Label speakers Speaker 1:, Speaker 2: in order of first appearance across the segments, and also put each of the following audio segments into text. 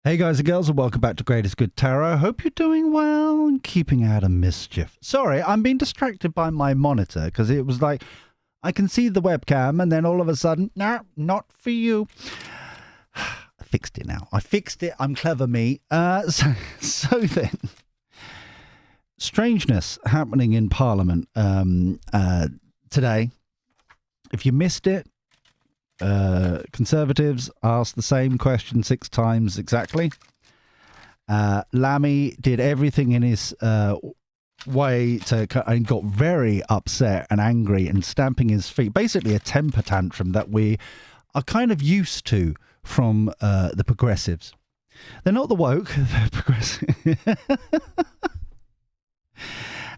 Speaker 1: Hey guys and girls, and welcome back to Greatest Good Tarot. Hope you're doing well and keeping out of mischief. Sorry, I'm being distracted by my monitor because it was like, I can see the webcam and then all of a sudden, no, not for you. I fixed it now. I fixed it. I'm clever me. So then, strangeness happening in Parliament today. If you missed it, Conservatives asked the same question 6 times exactly. Lammy did everything in his way and got very upset and angry and stamping his feet. Basically a temper tantrum that we are kind of used to from the progressives. They're not the woke, they're progressive.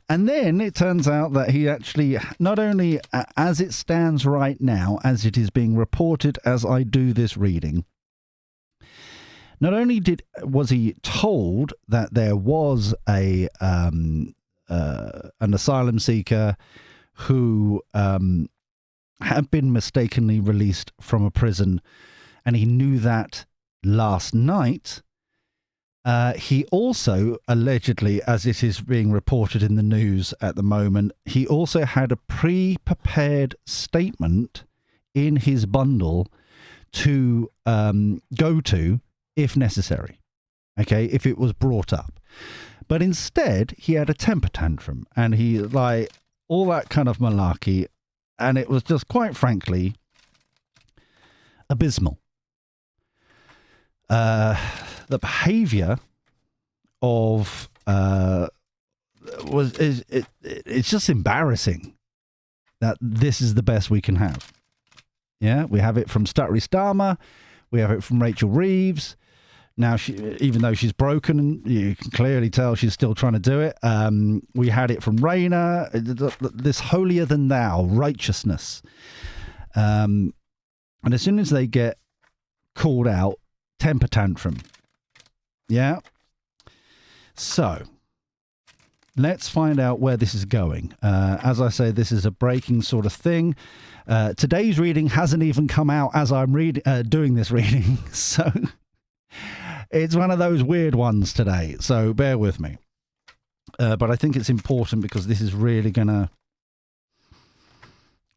Speaker 1: And then it turns out that he actually, not only as it stands right now, as it is being reported as I do this reading, not only was he told that there was an asylum seeker who had been mistakenly released from a prison, and he knew that last night. He also, allegedly, as it is being reported in the news at the moment, he also had a pre-prepared statement in his bundle to go to if necessary, okay, if it was brought up. But instead, he had a temper tantrum and he, like, all that kind of malarkey, and it was just, quite frankly, abysmal. The behaviour of it's just embarrassing that this is the best we can have. Yeah, we have it from Stuttery Starmer, we have it from Rachel Reeves. Now, even though she's broken, you can clearly tell she's still trying to do it. We had it from Rayna, this holier than thou righteousness. And as soon as they get called out, temper tantrum. Yeah. So let's find out where this is going. As I say, this is a breaking sort of thing. Today's reading hasn't even come out as I'm doing this reading. So it's one of those weird ones today. So bear with me. But I think it's important because this is really going to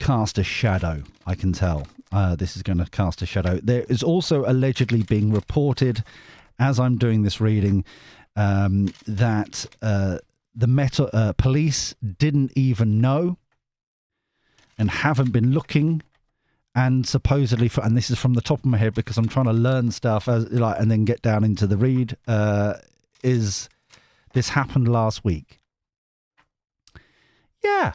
Speaker 1: cast a shadow. I can tell this is going to cast a shadow. There is also allegedly being reported, as I'm doing this reading, that the police didn't even know and haven't been looking, and supposedly, and this is from the top of my head because I'm trying to learn stuff and then get down into the read. Is this happened last week? Yeah.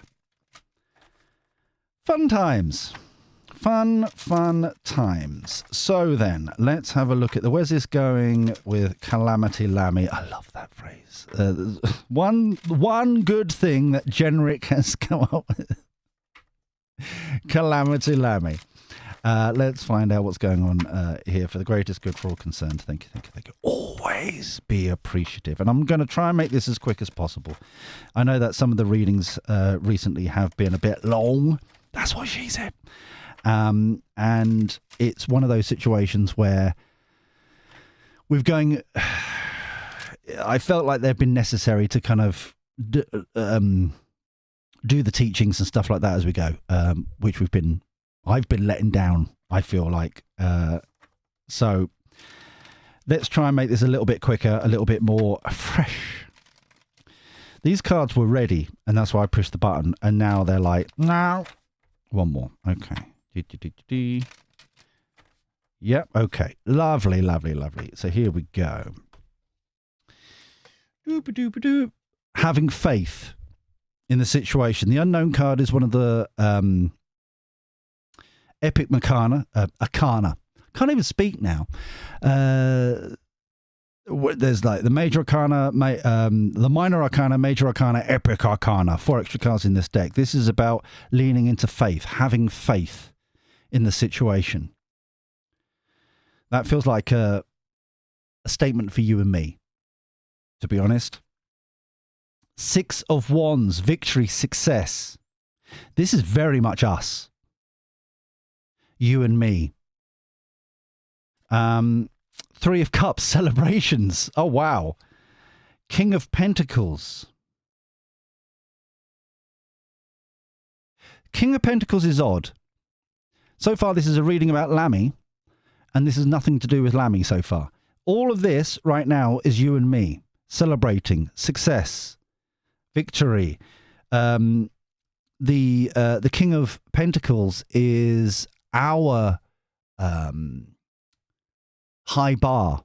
Speaker 1: Fun times. Fun times. So then, let's have a look at where's this going with Calamity Lammy. I love that phrase. One good thing that Generic has come up with. Calamity Lammy. Let's find out what's going on here for the greatest good for all concerned. Thank you. Always be appreciative. And I'm going to try and make this as quick as possible. I know that some of the readings recently have been a bit long. That's what she said. And it's one of those situations where I felt like they've been necessary to kind of do the teachings and stuff like that as we go, which I've been letting down, I feel like. So let's try and make this a little bit quicker, a little bit more fresh. These cards were ready, and that's why I pushed the button, and now they're like, no. One more. Okay. Yep. Okay. Lovely. So here we go. Having faith in the situation. The unknown card is one of the epic arcana. Can't even speak now. There's like the major arcana, the minor arcana, major arcana, epic arcana. 4 extra cards in this deck. This is about leaning into faith, having faith in the situation. That feels like a statement for you and me, to be honest. 6 of Wands, victory, success. This is very much us. You and me. Three of Cups, celebrations. Oh, wow. King of Pentacles. King of Pentacles is odd. So far, this is a reading about Lammy, and this has nothing to do with Lammy so far. All of this right now is you and me celebrating success, victory. The King of Pentacles is our high bar,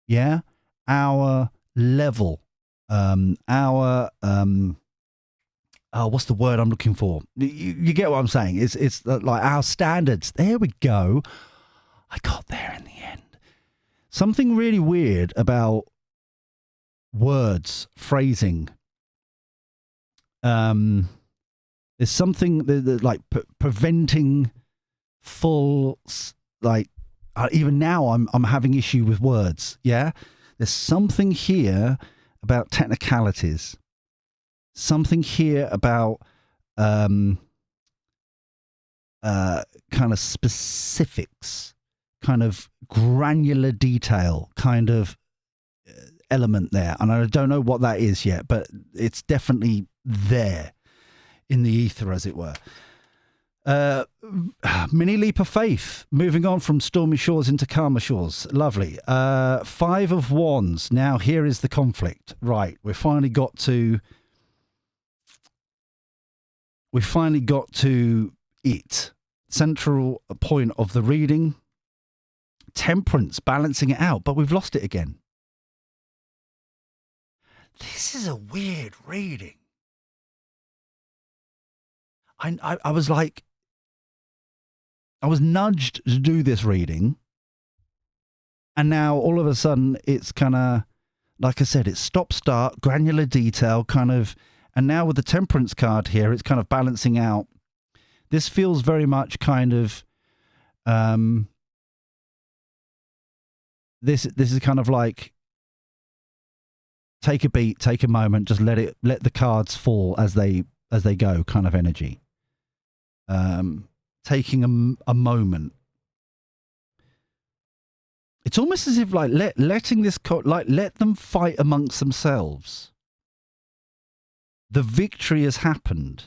Speaker 1: yeah, our level, our what's the word I'm looking for? You get what I'm saying? It's like our standards. There we go. I got there in the end. Something really weird about words, phrasing. There's something that like preventing full, like even now I'm having issue with words. Yeah, there's something here about technicalities. Something here about kind of specifics, kind of granular detail, kind of element there. And I don't know what that is yet, but it's definitely there in the ether, as it were. Mini leap of faith, moving on from stormy shores into calmer shores. Lovely. Five of Wands. Now here is the conflict. Right, we finally got to it. Central point of the reading. Temperance, balancing it out, but we've lost it again. This is a weird reading. I was like, I was nudged to do this reading, and now all of a sudden it's kind of, like I said, it's stop-start, granular detail, kind of, and now with the Temperance card here, it's kind of balancing out. This feels very much kind of, this is kind of like, take a beat, take a moment, just let the cards fall as they go, kind of energy. Taking a moment. It's almost as if like letting this let them fight amongst themselves. The victory has happened.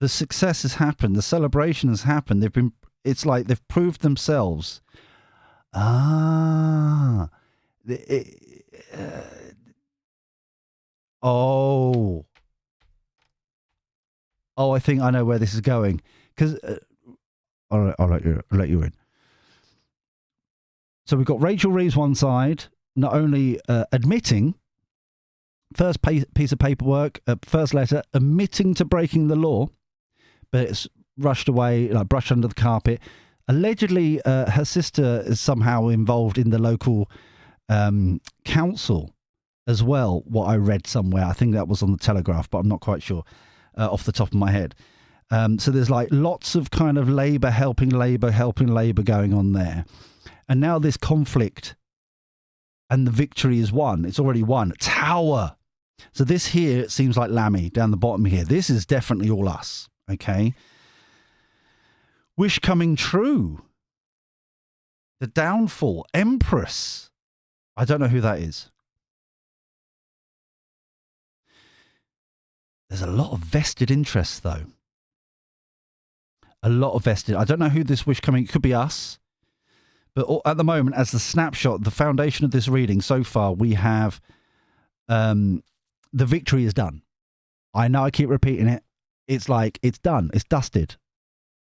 Speaker 1: The success has happened. The celebration has happened. It's like they've proved themselves. Oh, I think I know where this is going. Because I'll let you in. So we've got Rachel Reeves one side, not only admitting, first piece of paperwork, first letter, admitting to breaking the law, but it's rushed away, like brushed under the carpet. Allegedly, her sister is somehow involved in the local council as well, what I read somewhere. I think that was on the Telegraph, but I'm not quite sure off the top of my head. So there's like lots of kind of Labour helping Labour going on there. And now this conflict and the victory is won. It's already won. Tower. So this here, it seems like Lammy down the bottom here. This is definitely all us. Okay. Wish coming true. The downfall. Empress. I don't know who that is. There's a lot of vested interest, though. A lot of vested. I don't know who this wish coming. It could be us. But at the moment, as the snapshot, the foundation of this reading so far, we have the victory is done. I know I keep repeating it. It's like it's done. It's dusted.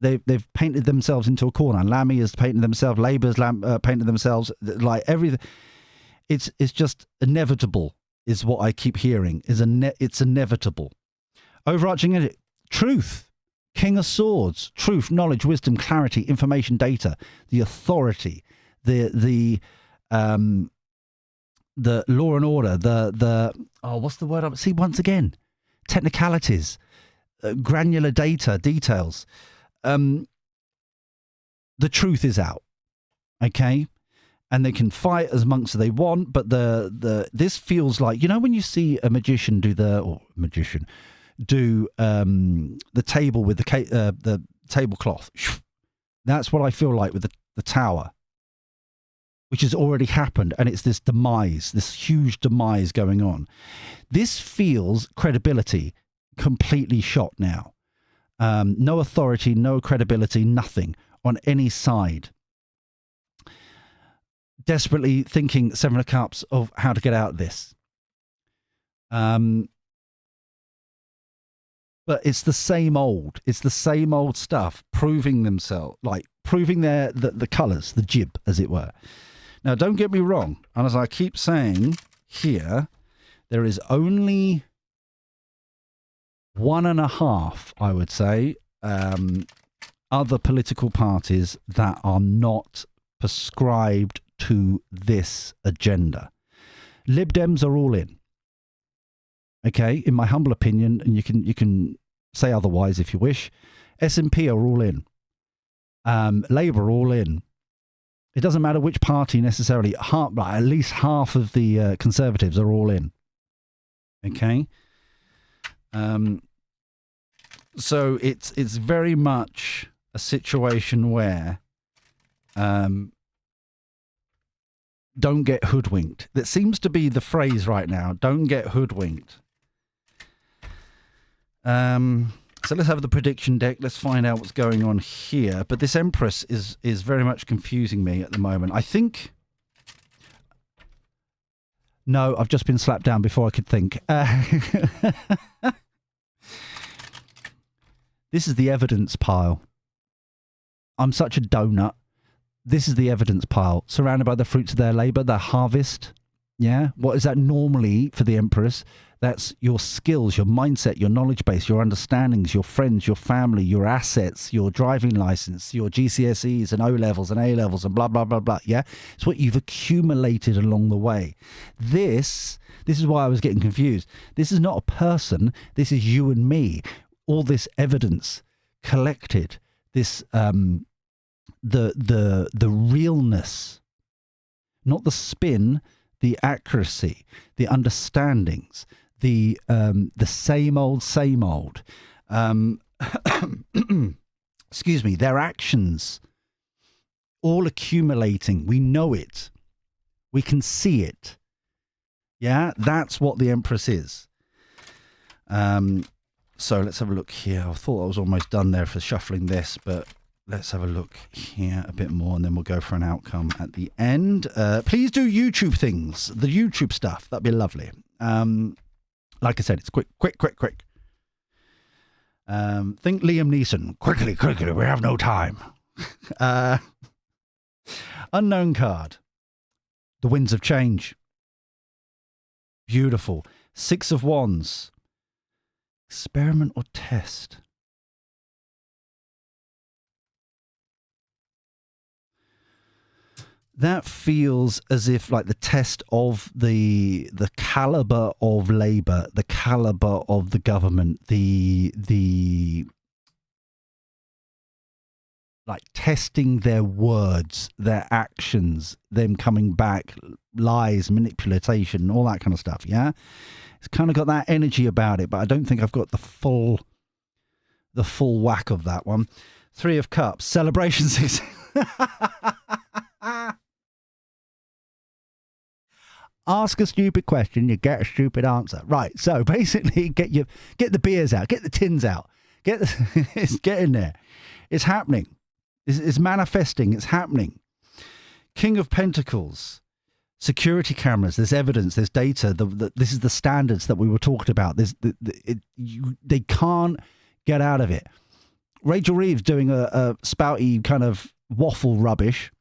Speaker 1: They've painted themselves into a corner. Lammy has painted themselves. Labour's painted themselves. Like everything. It's just inevitable. Is what I keep hearing. It's inevitable. Overarching it, truth. King of Swords, truth, knowledge, wisdom, clarity, information, data, the authority, the law and order, what's the word? See, once again, technicalities, granular data, details. The truth is out, okay, and they can fight as amongst they want, but this feels like, you know, when you see a magician do the table with the tablecloth. That's what I feel like with the tower. which has already happened, and it's this demise, this huge demise going on. This feels credibility completely shot now. No authority, no credibility, nothing on any side. Desperately thinking, Seven of Cups, of how to get out of this. But it's the same old. It's the same old stuff, proving themselves, like proving the colours, the jib, as it were. Now, don't get me wrong. And as I keep saying here, there is only 1.5, I would say, other political parties that are not prescribed to this agenda. Lib Dems are all in. Okay, in my humble opinion, and you can say otherwise if you wish. SNP are all in. Labour are all in. It doesn't matter which party necessarily. At least half of the Conservatives are all in. Okay. So it's very much a situation where don't get hoodwinked. That seems to be the phrase right now. Don't get hoodwinked. So let's have the prediction deck. Let's find out what's going on here. But this Empress is very much confusing me at the moment. I think... No, I've just been slapped down before I could think. This is the evidence pile. I'm such a donut. This is the evidence pile, surrounded by the fruits of their labour, their harvest. Yeah? What is that normally for the Empress? That's your skills, your mindset, your knowledge base, your understandings, your friends, your family, your assets, your driving license, your GCSEs and O-levels and A-levels and blah, blah, blah, blah. Yeah? It's what you've accumulated along the way. This is why I was getting confused. This is not a person. This is you and me. All this evidence collected, this the realness, not the spin, the accuracy, the understandings, the same old, excuse me, their actions, all accumulating. We know it. We can see it. Yeah, that's what the Empress is. So let's have a look here. I thought I was almost done there for shuffling this, but let's have a look here a bit more, and then we'll go for an outcome at the end. Please do YouTube things, the YouTube stuff. That'd be lovely. Like I said, it's quick. Think Liam Neeson. Quickly, we have no time. Unknown card. The Winds of Change. Beautiful. 6 of Wands. Experiment or test? That feels as if like the test of the caliber of Labour, the caliber of the government, the like testing their words, their actions, them coming back, lies, manipulation, all that kind of stuff. Yeah, it's kind of got that energy about it, but I don't think I've got the full whack of that one. 3 of Cups, celebration 6. Ask a stupid question, you get a stupid answer. Right, so basically get the beers out, get the tins out, get in there. It's happening. It's manifesting. It's happening. King of Pentacles, security cameras. There's evidence. There's data. This is the standards that we were talking about. They can't get out of it. Rachel Reeves doing a spouty kind of waffle rubbish,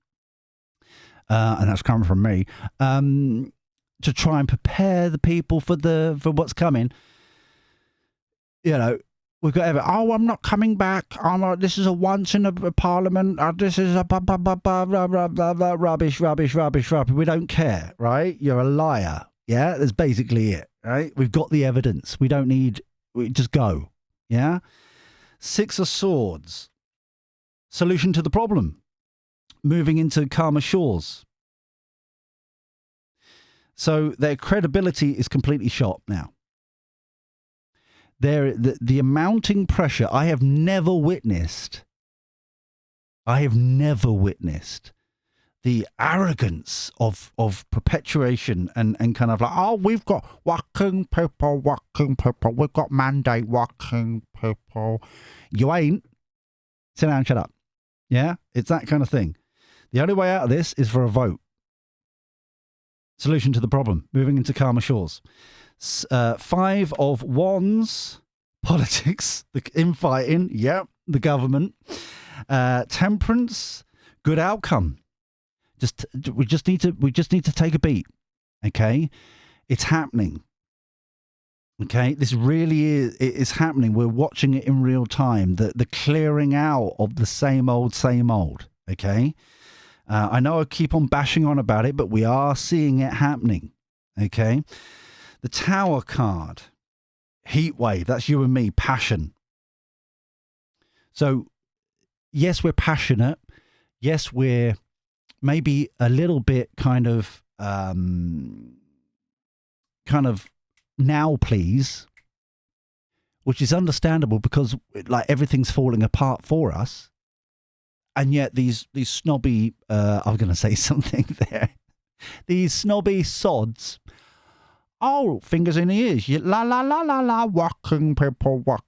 Speaker 1: and that's coming from me. To try and prepare the people for what's coming. You know, we've got I'm not coming back. This is a once in a parliament. This is a rubbish. We don't care, right? You're a liar. Yeah, that's basically it, right? We've got the evidence. We just go. Yeah. 6 of Swords. Solution to the problem. Moving into calmer shores. So their credibility is completely shot now. The amounting pressure I have never witnessed the arrogance of perpetuation and kind of like, oh, we've got working people, we've got mandate working people. You ain't. Sit down and shut up. Yeah, it's that kind of thing. The only way out of this is for a vote. Solution to the problem. Moving into calmer shores. 5 of Wands. Politics. The infighting. Yep. The government. Temperance. Good outcome. We just need to take a beat. Okay, it's happening. Okay, this really is happening. We're watching it in real time. The clearing out of the same old. Okay, I know I keep on bashing on about it, but we are seeing it happening. Okay, the Tower card, heat wave. That's you and me. Passion. So, yes, we're passionate. Yes, we're maybe a little bit kind of now please, which is understandable because like everything's falling apart for us, and yet these snobby I'm going to say something there, these snobby sods, oh, fingers in the ears, la la la la la, working people, but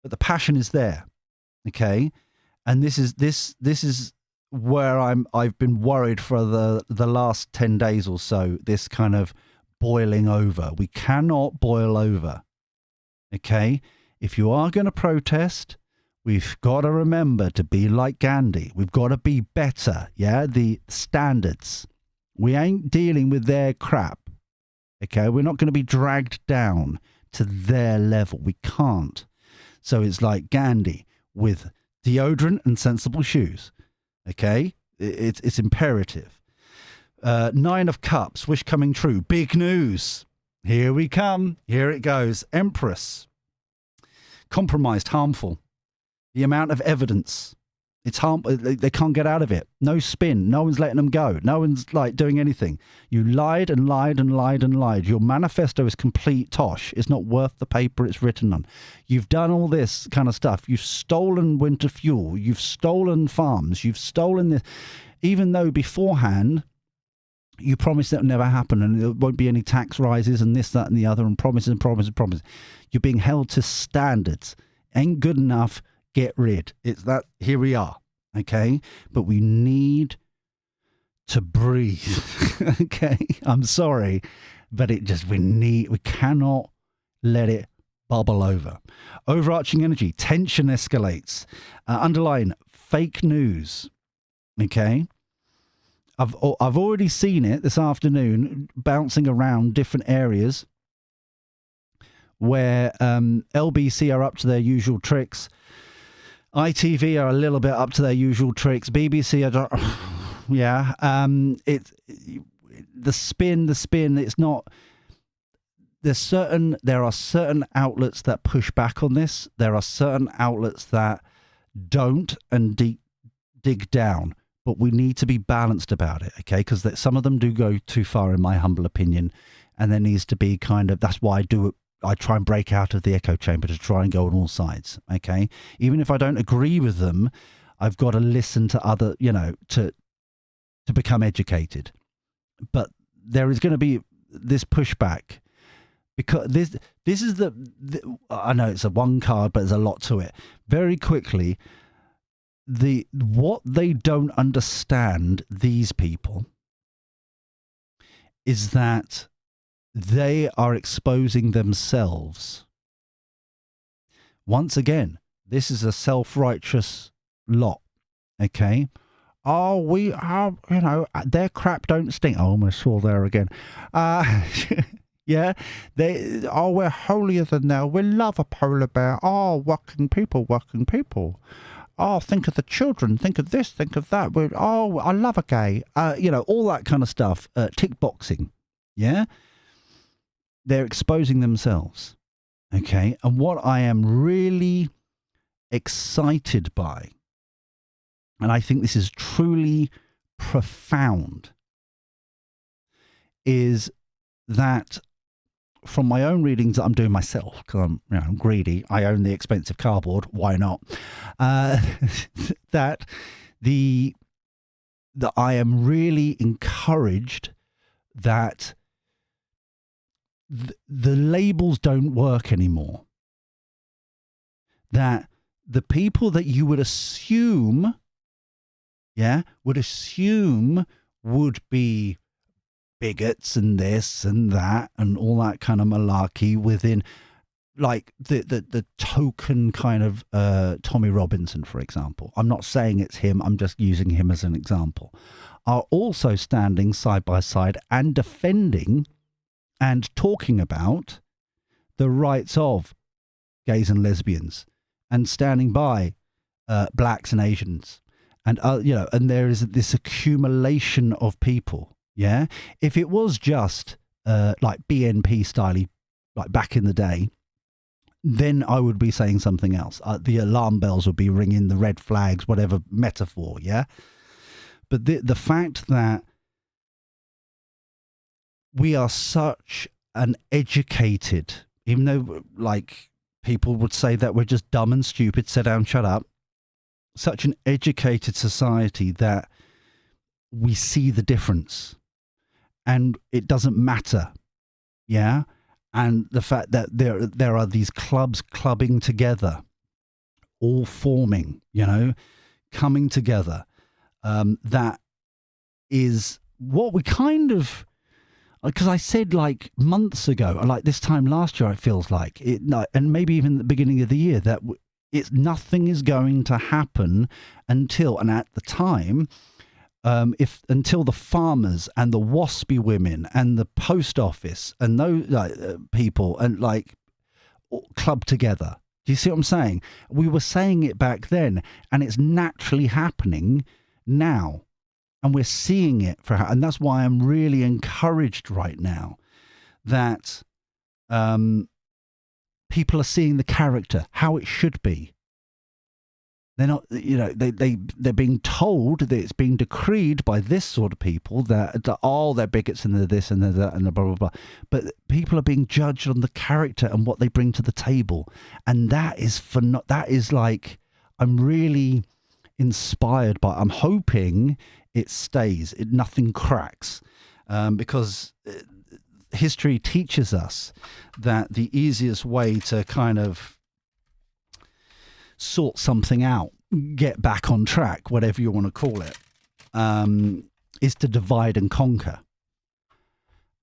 Speaker 1: the passion is there. Okay, and this is where I've been worried for the last 10 days or so, this kind of boiling over. We cannot boil over. Okay? If you are going to protest, we've got to remember to be like Gandhi. We've got to be better. Yeah? The standards. We ain't dealing with their crap. Okay? We're not going to be dragged down to their level. We can't. So it's like Gandhi with deodorant and sensible shoes. Okay, it's imperative. 9 of Cups, wish coming true. Big news. Here we come. Here it goes. Empress. Compromised, harmful. The amount of evidence. It's harmful. They can't get out of it. No spin. No one's letting them go. No one's like doing anything. You lied and lied and lied and lied. Your manifesto is complete tosh. It's not worth the paper it's written on. You've done all this kind of stuff. You've stolen winter fuel. You've stolen farms. You've stolen this. Even though beforehand you promised that would never happen and there won't be any tax rises and this, that and the other, and promises. You're being held to standards. Ain't good enough. Get rid. It's that. Here we are. Okay. But we need to breathe. Okay. I'm sorry, but we cannot let it bubble over. Overarching energy. Tension escalates. Underline fake news. Okay. I've already seen it this afternoon bouncing around different areas where LBC are up to their usual tricks. ITV are a little bit up to their usual tricks. BBC are, yeah. It's the spin. It's not. There are certain outlets that push back on this. There are certain outlets that don't and dig down. But we need to be balanced about it, okay? Because some of them do go too far, in my humble opinion, and there needs to be kind of. That's why I try and break out of the echo chamber to try and go on all sides, okay? Even if I don't agree with them, I've got to listen to other, to become educated. But there is going to be this pushback because this is the I know it's a one card, but there's a lot to it. Very quickly, what they don't understand, these people, is that they are exposing themselves. Once again, this is a self-righteous lot, okay? Oh, we are, their crap don't stink. I almost saw there again. Yeah, we're holier than thou. We love a polar bear. Oh, working people. Oh, think of the children. Think of this. Think of that. I love a gay. All that kind of stuff. Tick boxing. Yeah. They're exposing themselves. Okay. And what I am really excited by, and I think this is truly profound, is that from my own readings that I'm doing myself, because I'm greedy, I own the expensive cardboard, why not? That that I am really encouraged that the labels don't work anymore. That the people that you would assume, would be bigots and this and that and all that kind of malarkey within, like the token kind of Tommy Robinson, for example. I'm not saying it's him. I'm just using him as an example. Are also standing side by side and defending and talking about the rights of gays and lesbians and standing by blacks and Asians. And, and there is this accumulation of people. Yeah. If it was just like BNP style, like back in the day, then I would be saying something else. The alarm bells would be ringing, the red flags, whatever metaphor. Yeah. But the fact that we are such an educated, even though like people would say that we're just dumb and stupid, sit down, shut up, such an educated society that we see the difference and it doesn't matter. Yeah. And the fact that there are these clubs clubbing together, all forming, coming together, that is what we kind of, because I said like months ago, like this time last year, it feels like it, and maybe even the beginning of the year, that nothing is going to happen until, and at the time, until the farmers and the waspy women and the post office and those people and like club together. Do you see what I'm saying? We were saying it back then, and it's naturally happening now. And we're seeing it and that's why I'm really encouraged right now that people are seeing the character, how it should be. They're not, they're being told that it's being decreed by this sort of people that they're bigots and they're this and they're that and blah, blah, blah. But people are being judged on the character and what they bring to the table. And that is like, I'm really inspired by, I'm hoping it stays, nothing cracks, because history teaches us that the easiest way to kind of sort something out, get back on track, whatever you want to call it, is to divide and conquer.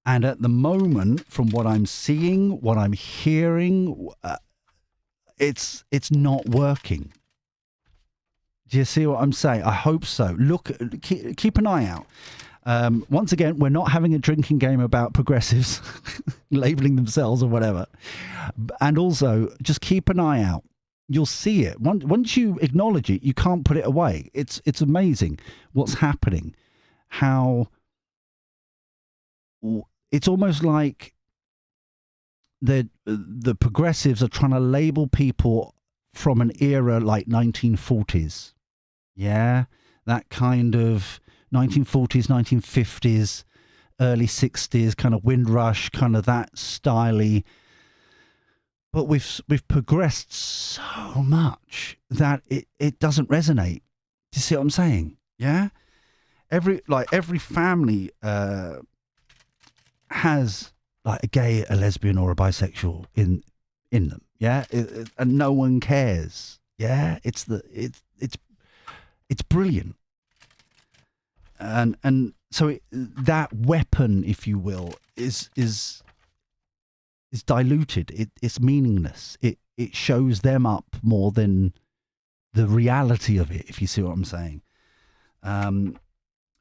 Speaker 1: And at the moment, from what I'm seeing, what I'm hearing, it's not working. Do you see what I'm saying? I hope so. Look, keep an eye out. Once again, we're not having a drinking game about progressives labeling themselves or whatever. And also, just keep an eye out. You'll see it. Once you acknowledge it, you can't put it away. It's amazing what's happening. How it's almost like the progressives are trying to label people from an era like 1940s. Yeah, that kind of 1940s, 1950s, early 60s, kind of Windrush, kind of that styley. But we've progressed so much that it doesn't resonate. Do you see what I'm saying? Yeah, every family has like a gay, a lesbian, or a bisexual in them. Yeah, and no one cares. Yeah, it's brilliant. And so that weapon, if you will, is diluted. It's meaningless. It shows them up more than the reality of it, if you see what I'm saying.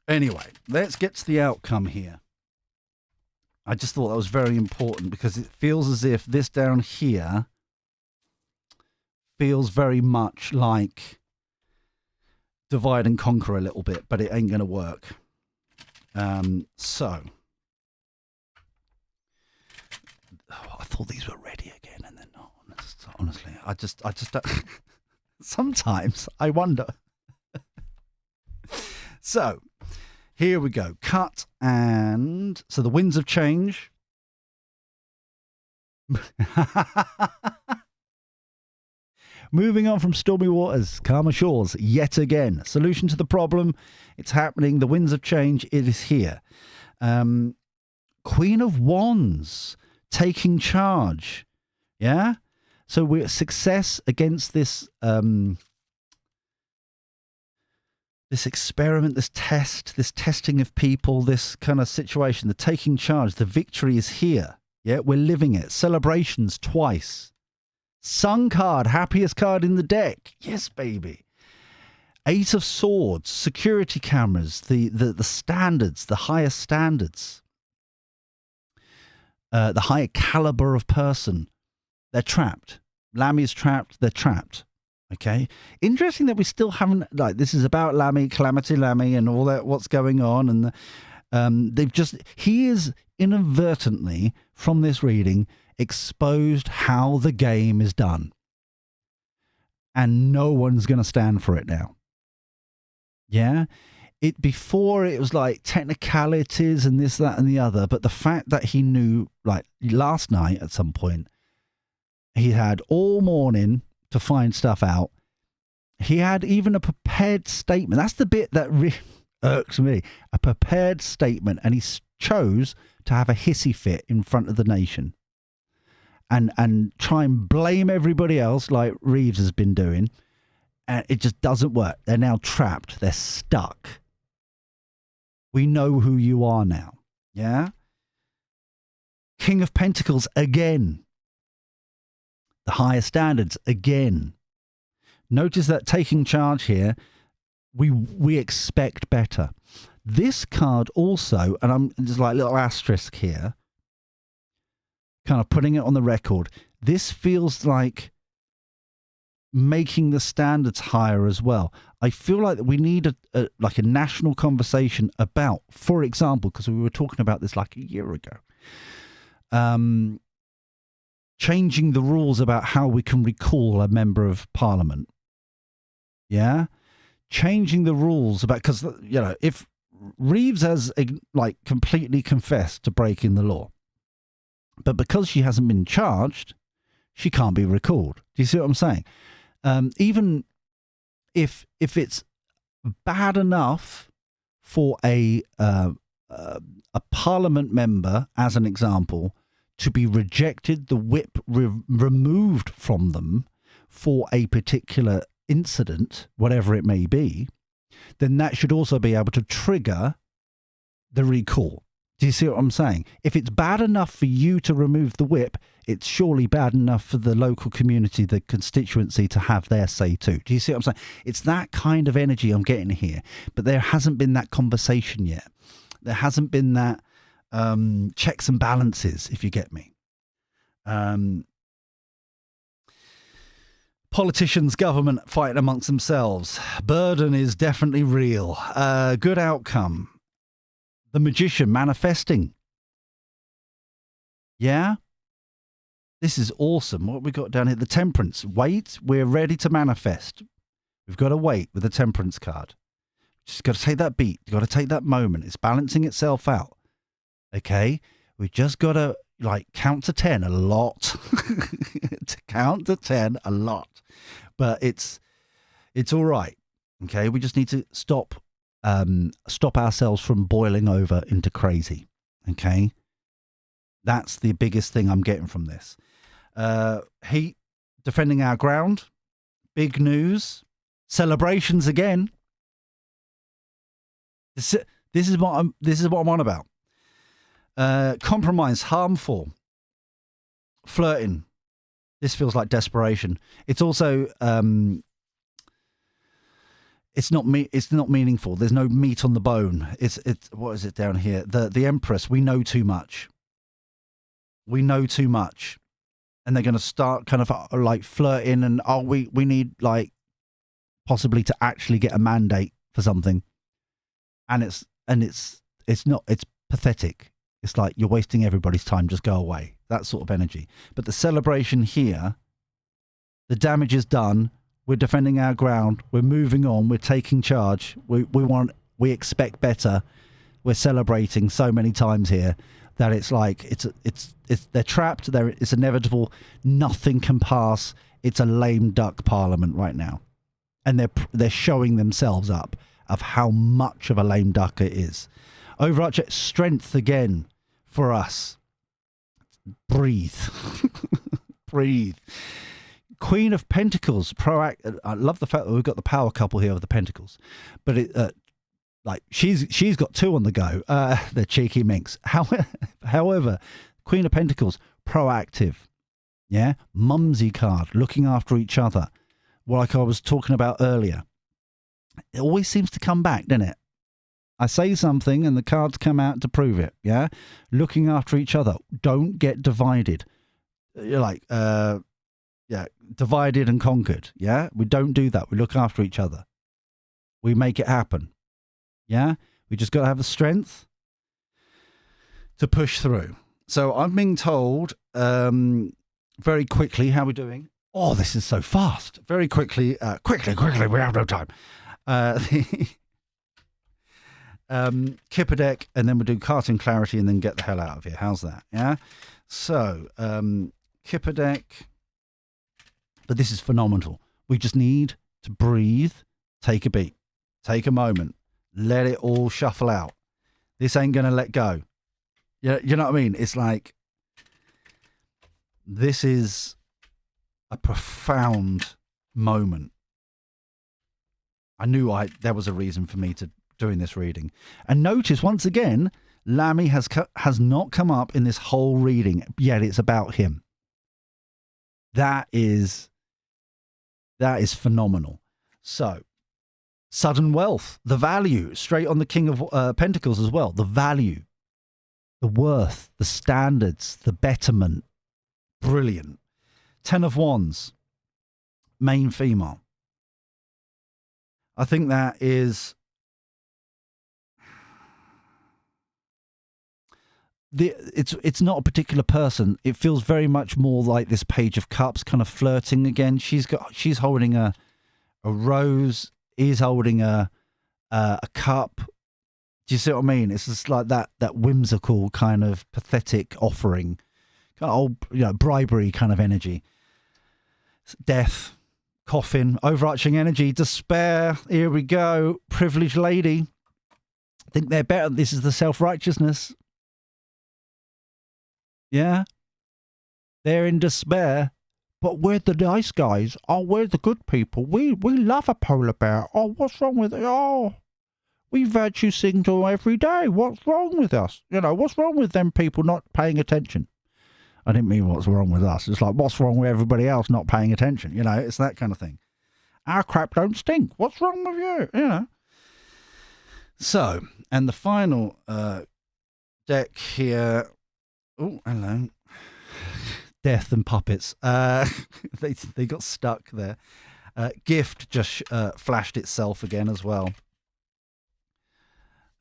Speaker 1: Anyway, let's get to the outcome here. I just thought that was very important because it feels as if this down here feels very much like divide and conquer a little bit, but it ain't going to work. So, I thought these were ready again, and they're not. Honestly, I just don't. Sometimes I wonder. So, here we go. Cut and so the winds of change. Moving on from stormy waters, calmer shores, yet again. Solution to the problem, it's happening. The winds of change, it is here. Queen of Wands, taking charge. Yeah? So we're success against this this experiment, this test, this testing of people, this kind of situation, the taking charge, the victory is here. Yeah, we're living it. Celebrations twice. Sun card, happiest card in the deck. Yes, baby. Eight of Swords, security cameras, the standards, the higher standards. The higher caliber of person. They're trapped. Lammy's trapped. They're trapped. Okay. Interesting that we still haven't, like, this is about Lammy, Calamity Lammy and all that, what's going on. And he is inadvertently, from this reading, exposed how the game is done. And no one's going to stand for it now. Yeah. Before it was like technicalities and this, that, and the other. But the fact that he knew, like last night at some point, he had all morning to find stuff out. He had even a prepared statement. That's the bit that really irks me. A prepared statement. And he chose to have a hissy fit in front of the nation. And try and blame everybody else like Reeves has been doing. And it just doesn't work. They're now trapped. They're stuck. We know who you are now. Yeah? King of Pentacles again. The higher standards again. Notice that taking charge here, we expect better. This card also, and I'm just like a little asterisk here, kind of putting it on the record. This feels like making the standards higher as well. I feel like we need a national conversation about, for example, because we were talking about this like a year ago, changing the rules about how we can recall a member of parliament. Yeah? Changing the rules about, because, you know, if Reeves has like completely confessed to breaking the law, but because she hasn't been charged, she can't be recalled. Do you see what I'm saying? Even if it's bad enough for a parliament member, as an example, to be rejected, the whip removed from them for a particular incident, whatever it may be, then that should also be able to trigger the recall. Do you see what I'm saying? If it's bad enough for you to remove the whip, it's surely bad enough for the local community, the constituency, to have their say too. Do you see what I'm saying? It's that kind of energy I'm getting here. But there hasn't been that conversation yet. There hasn't been that checks and balances, if you get me. Politicians, government fighting amongst themselves. Burden is definitely real. Good outcome. The Magician manifesting. Yeah? This is awesome. What have we got down here? The Temperance. Wait, we're ready to manifest. We've got to wait with the Temperance card. Just got to take that beat. You've got to take that moment. It's balancing itself out. Okay? We've just got to, like, count to 10 a lot. To count to 10 a lot. But it's all right. Okay? We just need to stop ourselves from boiling over into crazy. Okay? That's the biggest thing I'm getting from this. Heat, defending our ground. Big news. Celebrations again. This is what I'm on about. Compromise, harmful. Flirting. This feels like desperation. It's also it's not meaningful. There's no meat on the bone. It's what is it down here? The Empress. We know too much. We know too much. And they're going to start kind of like flirting and we need like possibly to actually get a mandate for something. And it's pathetic. It's like you're wasting everybody's time. Just go away. That sort of energy. But the celebration here, the damage is done. We're defending our ground. We're moving on. We're taking charge. We expect better. We're celebrating so many times here that it's like it's they're trapped. It's inevitable. Nothing can pass. it's a lame duck parliament right now. And they're showing themselves up of how much of a lame duck it is. Overarching strength again for us. Breathe. Breathe. Queen of Pentacles. I love the fact that we've got the power couple here of the Pentacles. But she's got 2 on the go. The cheeky minx. However, Queen of Pentacles, proactive. Yeah? Mumsy card, looking after each other. Like I was talking about earlier. It always seems to come back, doesn't it? I say something and the cards come out to prove it. Yeah? Looking after each other. Don't get divided. You're like, divided and conquered. Yeah? We don't do that. We look after each other. We make it happen. Yeah? We just got to have the strength to push through. So I'm being told very quickly, how are we doing? Oh, this is so fast. Very quickly, quickly, we have no time. Kipper deck, and then we'll do Cartoon Clarity and then get the hell out of here. How's that? Yeah? So, Kipper deck. But this is phenomenal. We just need to breathe, take a beat, take a moment, let it all shuffle out. This ain't going to let go. You know what I mean? It's like, this is a profound moment. I knew there was a reason for me to doing this reading. And notice, once again, Lammy has not come up in this whole reading, yet it's about him. That is phenomenal. So, sudden wealth, the value, straight on the King of Pentacles as well, the value, the worth, the standards, the betterment. Brilliant. 10 of Wands, main female. I think that is it's not a particular person. It feels very much more like this Page of Cups, kind of flirting again. She's holding a rose. He's holding a cup. Do you see what I mean? It's just like that whimsical kind of pathetic offering, kind of old, bribery kind of energy. Death, coffin, overarching energy, despair. Here we go. Privileged lady. Think they're better. This is the self-righteousness. Yeah. They're in despair. But we're the nice guys. Oh, we're the good people. We love a polar bear. Oh, what's wrong with it? Oh, we virtue signal every day. What's wrong with us? What's wrong with them people not paying attention? I didn't mean what's wrong with us. It's like, what's wrong with everybody else not paying attention? It's that kind of thing. Our crap don't stink. What's wrong with you? So, and the final deck here. Oh, hello. Death and puppets. They got stuck there. Gift just flashed itself again as well.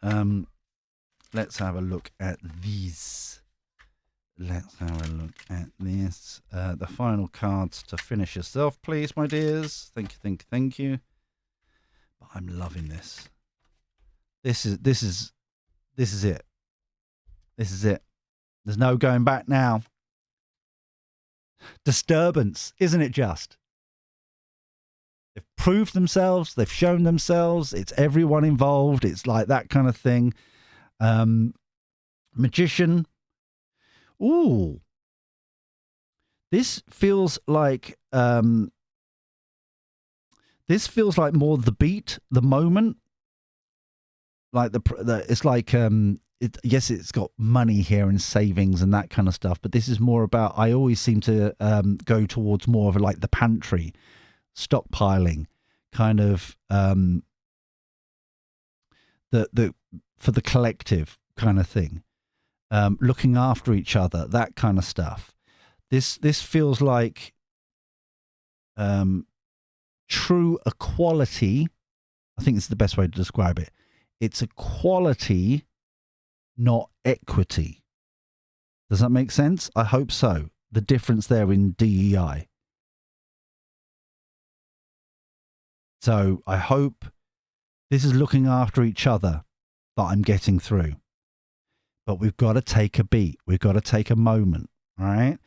Speaker 1: Let's have a look at these. Let's have a look at this. The final cards to finish yourself, please, my dears. Thank you. But I'm loving this. This is it. This is it. There's no going back now. Disturbance, isn't it just? They've proved themselves. They've shown themselves. It's everyone involved. It's like that kind of thing. Magician. Ooh. This feels like more the beat, the moment. Like it's like yes, it's got money here and savings and that kind of stuff, but this is more about, I always seem to go towards more of like the pantry, stockpiling, kind of the for the collective kind of thing, looking after each other, that kind of stuff. This feels like true equality. I think it's the best way to describe it. It's equality, not equity. Does that make sense? I hope so. The difference there in DEI. So I hope this is looking after each other that I'm getting through. But we've got to take a beat. We've got to take a moment. All right?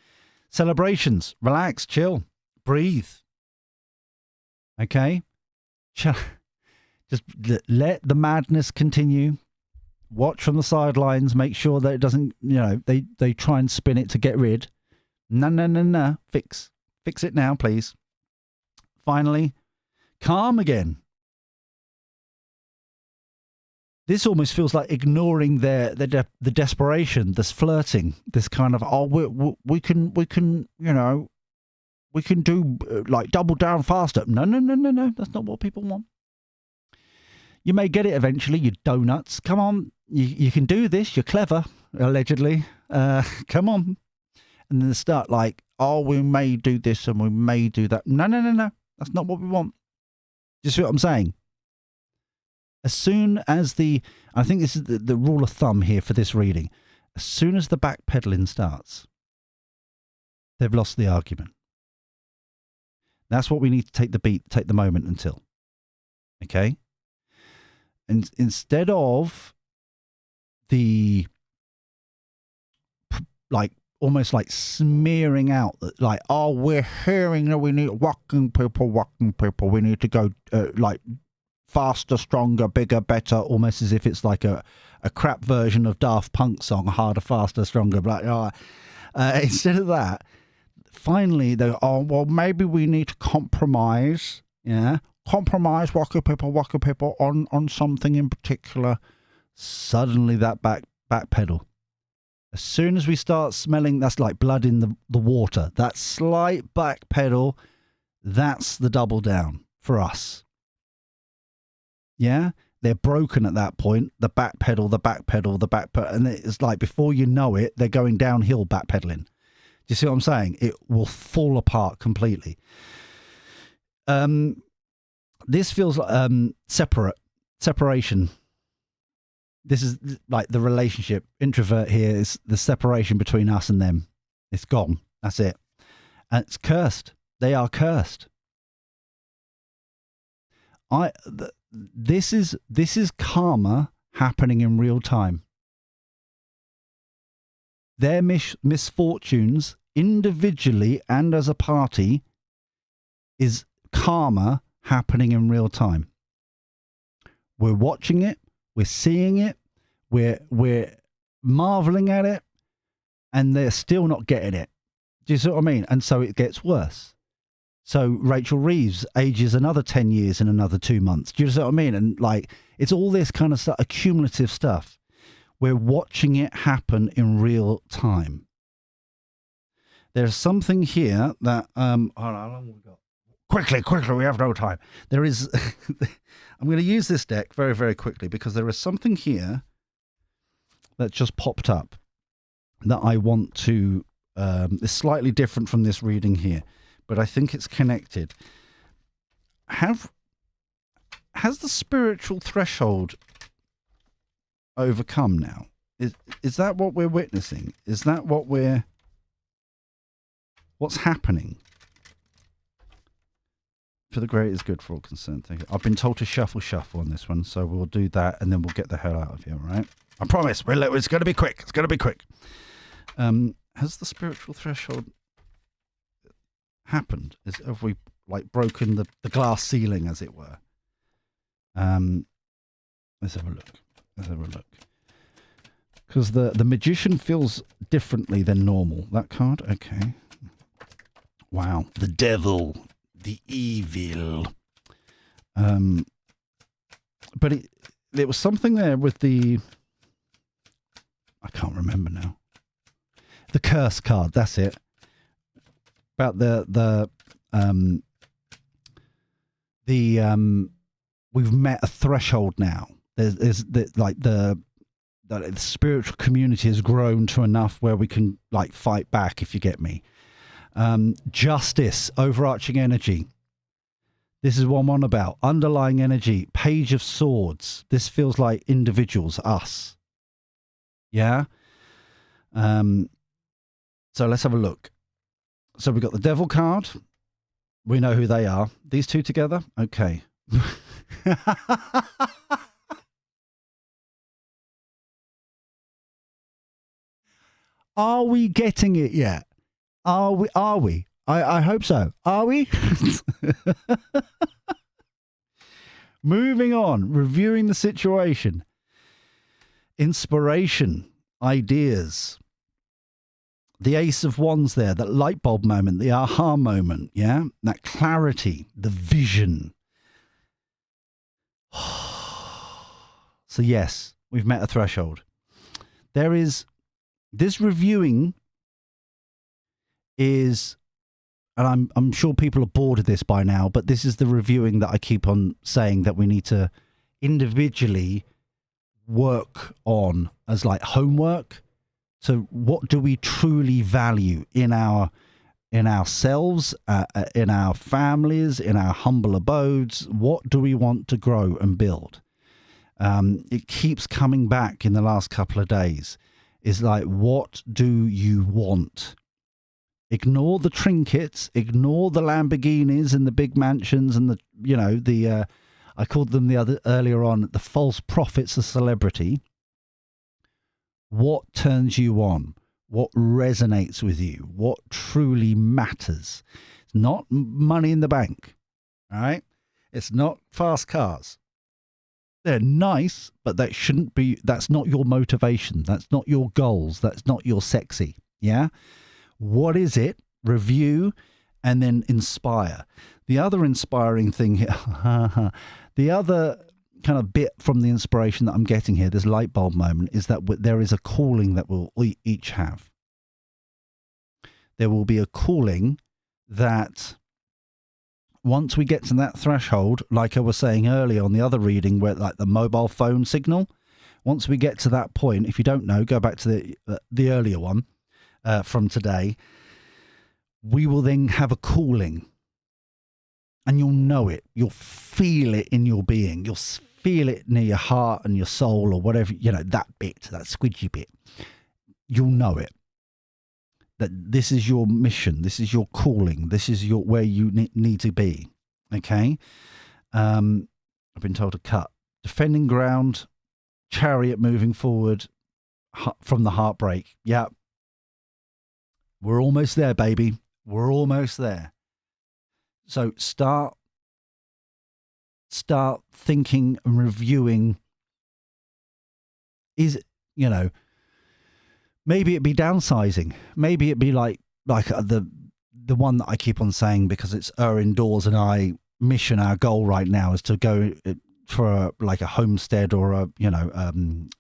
Speaker 1: Celebrations. Relax. Chill. Breathe. Okay? Just let the madness continue. Watch from the sidelines. Make sure that it doesn't, they try and spin it to get rid. No. Fix it now, please. Finally, calm again. This almost feels like ignoring the desperation, this flirting, this kind of, we can do like double down faster. No. That's not what people want. You may get it eventually, you donuts. Come on, you can do this. You're clever, allegedly. Come on. And then they start like, we may do this and we may do that. No. That's not what we want. Do you see what I'm saying? As soon as I think this is the rule of thumb here for this reading. As soon as the backpedaling starts, they've lost the argument. That's what we need to take the moment until. Okay? And instead of the, like, almost like smearing out, like, we're hearing that we need walking people. We need to go, like, faster, stronger, bigger, better, almost as if it's like a crap version of Daft Punk song, harder, faster, stronger. But instead of that, finally, maybe we need to compromise. Yeah, compromise, walker people on something in particular. Suddenly, that back pedal. As soon as we start smelling, that's like blood in the water. That slight back pedal, that's the double down for us. Yeah, they're broken at that point. The back pedal, and it's like before you know it, they're going downhill backpedaling. Do you see what I'm saying? It will fall apart completely. This feels like separation. This is like the relationship. Introvert here is the separation between us and them. It's gone. That's it. And it's cursed. They are cursed. This is karma happening in real time. Their misfortunes, individually and as a party, is karma happening in real time. We're watching it, we're seeing it, we're marveling at it, and they're still not getting it. Do you see what I mean? And so it gets worse. So Rachel Reeves ages another 10 years in another 2 months. Do you see what I mean? And like, it's all this kind of stuff, accumulative stuff. We're watching it happen in real time. There's something here that, hold on, how long have we got? Quickly, we have no time. There is, I'm going to use this deck very, very quickly because there is something here that just popped up that I want to, is slightly different from this reading here. But I think it's connected. Has the spiritual threshold overcome now? Is that what we're witnessing? Is that what's happening? For the greatest good for all concerned. Thank you. I've been told to shuffle on this one, so we'll do that and then we'll get the hell out of here, all right? I promise. It's going to be quick. It's going to be quick. Has the spiritual threshold happened? Have we like broken the glass ceiling, as it were? Let's have a look. Because the magician feels differently than normal. That card, okay. Wow, the devil, the evil. But there was something there with the. I can't remember now. The curse card. That's it. About we've met a threshold now. There's like the spiritual community has grown to enough where we can like fight back, if you get me. Justice, overarching energy. This is what I'm on about. Underlying energy, Page of Swords. This feels like individuals, us. Yeah. So let's have a look. So we've got the devil card. We know who they are. These two together? Okay. Are we getting it yet? Are we? I hope so. Are we? Moving on, reviewing the situation. Inspiration, ideas. The Ace of Wands there, that light bulb moment, the aha moment, yeah? That clarity, the vision. So yes, we've met a threshold. There is, this reviewing is, and I'm sure people are bored of this by now, but this is the reviewing that I keep on saying that we need to individually work on as like homework. So what do we truly value in ourselves, in our families, in our humble abodes? What do we want to grow and build? It keeps coming back in the last couple of days. Is like, what do you want? Ignore the trinkets, ignore the Lamborghinis and the big mansions and the, you know, the, I called them earlier on, the false prophets of celebrity. What turns you on? What resonates with you? What truly matters? It's not money in the bank, all right? It's not fast cars. They're nice, but that shouldn't be, that's not your motivation. That's not your goals. That's not your sexy, yeah? What is it? Review and then inspire. The other inspiring thing here, the other kind of bit from the inspiration that I'm getting here, this light bulb moment, is that there is a calling that we'll each have. There will be a calling that once we get to that threshold, like I was saying earlier on the other reading, where like the mobile phone signal, once we get to that point, if you don't know, go back to the earlier one from today, we will then have a calling. And you'll know it. You'll feel it in your being. You'll feel it near your heart and your soul or whatever, you know, that bit, that squidgy bit. You'll know it. That this is your mission. This is your calling. This is your where you need to be. Okay? I've been told to cut. Defending ground, chariot moving forward from the heartbreak. Yeah. We're almost there, baby. We're almost there. So start thinking and reviewing. Is, you know, maybe it'd be downsizing. Maybe it'd be like the one that I keep on saying, because it's indoors and our goal right now is to go for like a homestead or a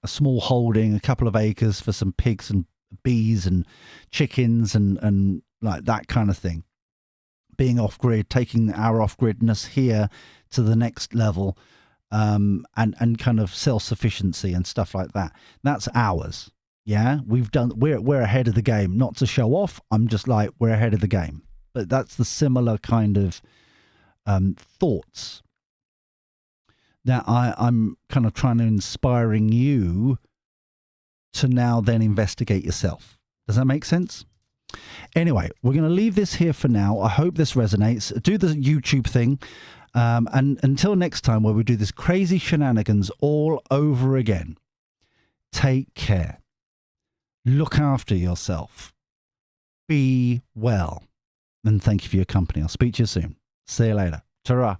Speaker 1: small holding, a couple of acres for some pigs and bees and chickens and like that kind of thing. Being off-grid, taking our off-gridness here to the next level, and kind of self-sufficiency and stuff like that. That's ours. Yeah, we're ahead of the game. Not to show off, I'm just like, we're ahead of the game. But that's the similar kind of thoughts that I'm kind of trying to inspiring you to now then investigate yourself. Does that make sense? Anyway, we're going to leave this here for now. I hope this resonates. Do the YouTube thing. And until next time, where we do this crazy shenanigans all over again, take care. Look after yourself. Be well. And thank you for your company. I'll speak to you soon. See you later. Ta-ra.